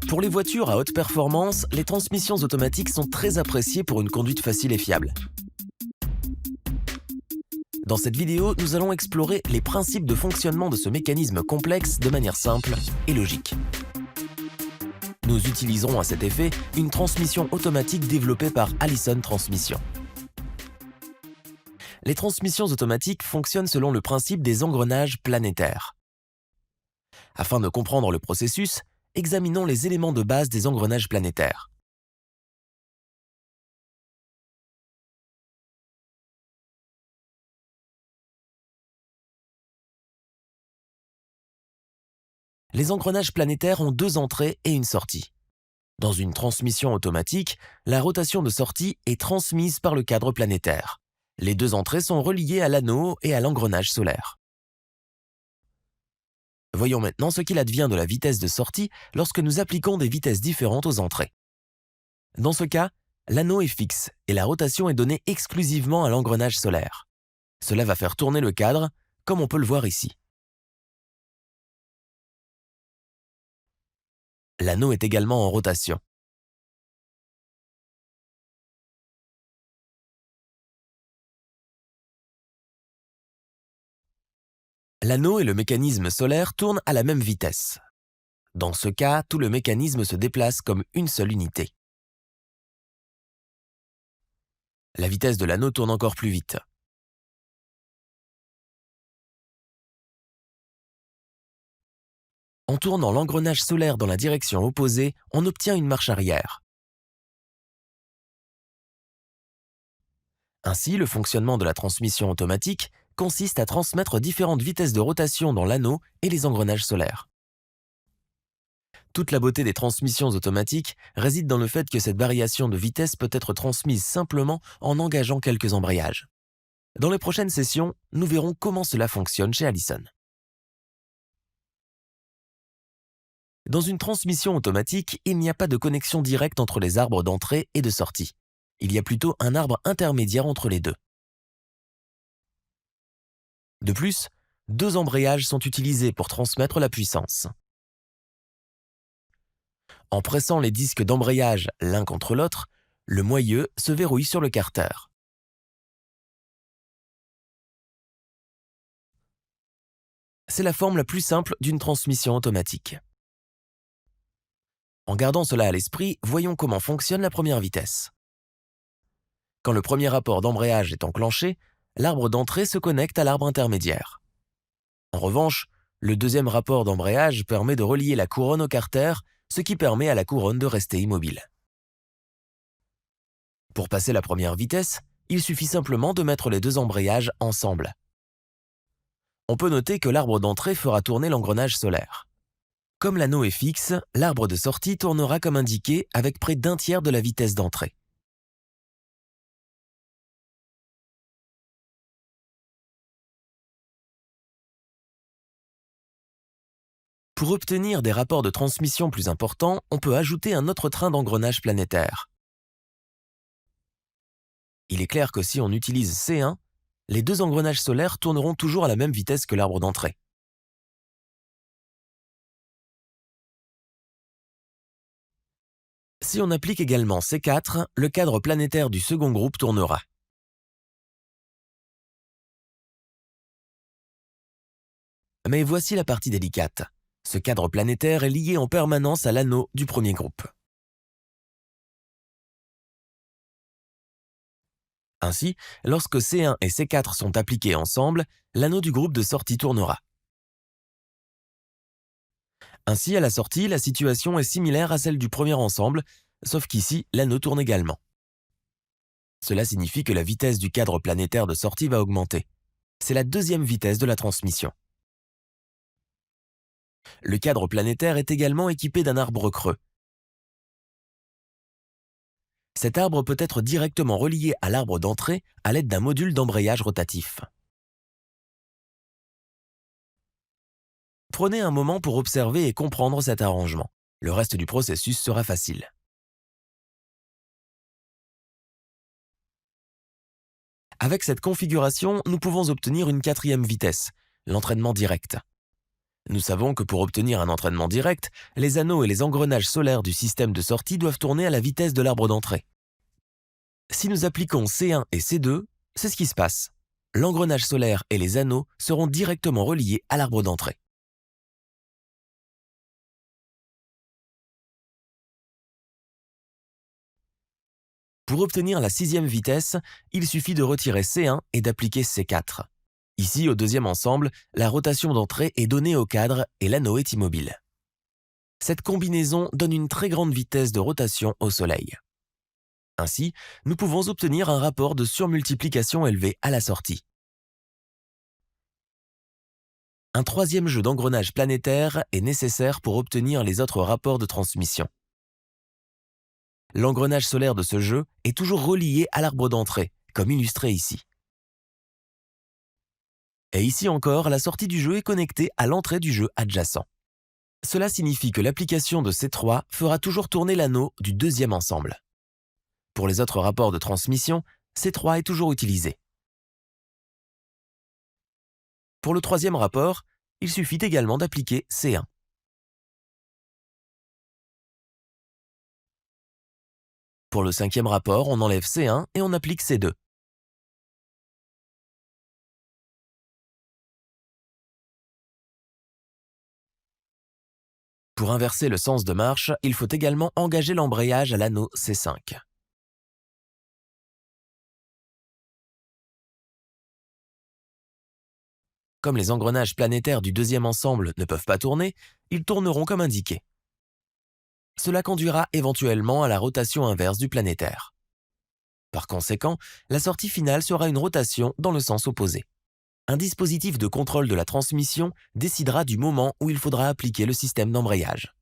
Pour les voitures à haute performance, les transmissions automatiques sont très appréciées pour une conduite facile et fiable. Dans cette vidéo, nous allons explorer les principes de fonctionnement de ce mécanisme complexe de manière simple et logique. Nous utiliserons à cet effet une transmission automatique développée par Allison Transmission. Les transmissions automatiques fonctionnent selon le principe des engrenages planétaires. Afin de comprendre le processus, examinons les éléments de base des engrenages planétaires. Les engrenages planétaires ont deux entrées et une sortie. Dans une transmission automatique, la rotation de sortie est transmise par le cadre planétaire. Les deux entrées sont reliées à l'anneau et à l'engrenage solaire. Voyons maintenant ce qu'il advient de la vitesse de sortie lorsque nous appliquons des vitesses différentes aux entrées. Dans ce cas, l'anneau est fixe et la rotation est donnée exclusivement à l'engrenage solaire. Cela va faire tourner le cadre, comme on peut le voir ici. L'anneau est également en rotation. L'anneau et le mécanisme solaire tournent à la même vitesse. Dans ce cas, tout le mécanisme se déplace comme une seule unité. La vitesse de l'anneau tourne encore plus vite. En tournant l'engrenage solaire dans la direction opposée, on obtient une marche arrière. Ainsi, le fonctionnement de la transmission automatique consiste à transmettre différentes vitesses de rotation dans l'anneau et les engrenages solaires. Toute la beauté des transmissions automatiques réside dans le fait que cette variation de vitesse peut être transmise simplement en engageant quelques embrayages. Dans les prochaines sessions, nous verrons comment cela fonctionne chez Allison. Dans une transmission automatique, il n'y a pas de connexion directe entre les arbres d'entrée et de sortie. Il y a plutôt un arbre intermédiaire entre les deux. De plus, deux embrayages sont utilisés pour transmettre la puissance. En pressant les disques d'embrayage l'un contre l'autre, le moyeu se verrouille sur le carter. C'est la forme la plus simple d'une transmission automatique. En gardant cela à l'esprit, voyons comment fonctionne la première vitesse. Quand le premier rapport d'embrayage est enclenché, l'arbre d'entrée se connecte à l'arbre intermédiaire. En revanche, le deuxième rapport d'embrayage permet de relier la couronne au carter, ce qui permet à la couronne de rester immobile. Pour passer la première vitesse, il suffit simplement de mettre les deux embrayages ensemble. On peut noter que l'arbre d'entrée fera tourner l'engrenage solaire. Comme l'anneau est fixe, l'arbre de sortie tournera comme indiqué avec près d'un tiers de la vitesse d'entrée. Pour obtenir des rapports de transmission plus importants, on peut ajouter un autre train d'engrenage planétaire. Il est clair que si on utilise C1, les deux engrenages solaires tourneront toujours à la même vitesse que l'arbre d'entrée. Si on applique également C4, le cadre planétaire du second groupe tournera. Mais voici la partie délicate. Ce cadre planétaire est lié en permanence à l'anneau du premier groupe. Ainsi, lorsque C1 et C4 sont appliqués ensemble, l'anneau du groupe de sortie tournera. Ainsi, à la sortie, la situation est similaire à celle du premier ensemble, sauf qu'ici, l'anneau tourne également. Cela signifie que la vitesse du cadre planétaire de sortie va augmenter. C'est la deuxième vitesse de la transmission. Le cadre planétaire est également équipé d'un arbre creux. Cet arbre peut être directement relié à l'arbre d'entrée à l'aide d'un module d'embrayage rotatif. Prenez un moment pour observer et comprendre cet arrangement. Le reste du processus sera facile. Avec cette configuration, nous pouvons obtenir une quatrième vitesse, l'entraînement direct. Nous savons que pour obtenir un entraînement direct, les anneaux et les engrenages solaires du système de sortie doivent tourner à la vitesse de l'arbre d'entrée. Si nous appliquons C1 et C2, c'est ce qui se passe. L'engrenage solaire et les anneaux seront directement reliés à l'arbre d'entrée. Pour obtenir la sixième vitesse, il suffit de retirer C1 et d'appliquer C4. Ici, au deuxième ensemble, la rotation d'entrée est donnée au cadre et l'anneau est immobile. Cette combinaison donne une très grande vitesse de rotation au Soleil. Ainsi, nous pouvons obtenir un rapport de surmultiplication élevé à la sortie. Un troisième jeu d'engrenage planétaire est nécessaire pour obtenir les autres rapports de transmission. L'engrenage solaire de ce jeu est toujours relié à l'arbre d'entrée, comme illustré ici. Et ici encore, la sortie du jeu est connectée à l'entrée du jeu adjacent. Cela signifie que l'application de C3 fera toujours tourner l'anneau du deuxième ensemble. Pour les autres rapports de transmission, C3 est toujours utilisé. Pour le troisième rapport, il suffit également d'appliquer C1. Pour le cinquième rapport, on enlève C1 et on applique C2. Pour inverser le sens de marche, il faut également engager l'embrayage à l'anneau C5. Comme les engrenages planétaires du deuxième ensemble ne peuvent pas tourner, ils tourneront comme indiqué. Cela conduira éventuellement à la rotation inverse du planétaire. Par conséquent, la sortie finale sera une rotation dans le sens opposé. Un dispositif de contrôle de la transmission décidera du moment où il faudra appliquer le système d'embrayage.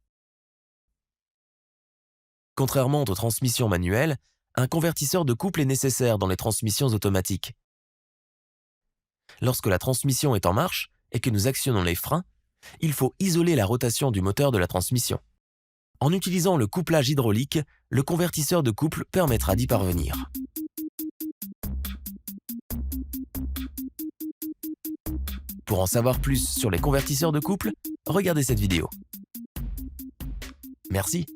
Contrairement aux transmissions manuelles, un convertisseur de couple est nécessaire dans les transmissions automatiques. Lorsque la transmission est en marche et que nous actionnons les freins, il faut isoler la rotation du moteur de la transmission. En utilisant le couplage hydraulique, le convertisseur de couple permettra d'y parvenir. Pour en savoir plus sur les convertisseurs de couple, regardez cette vidéo. Merci.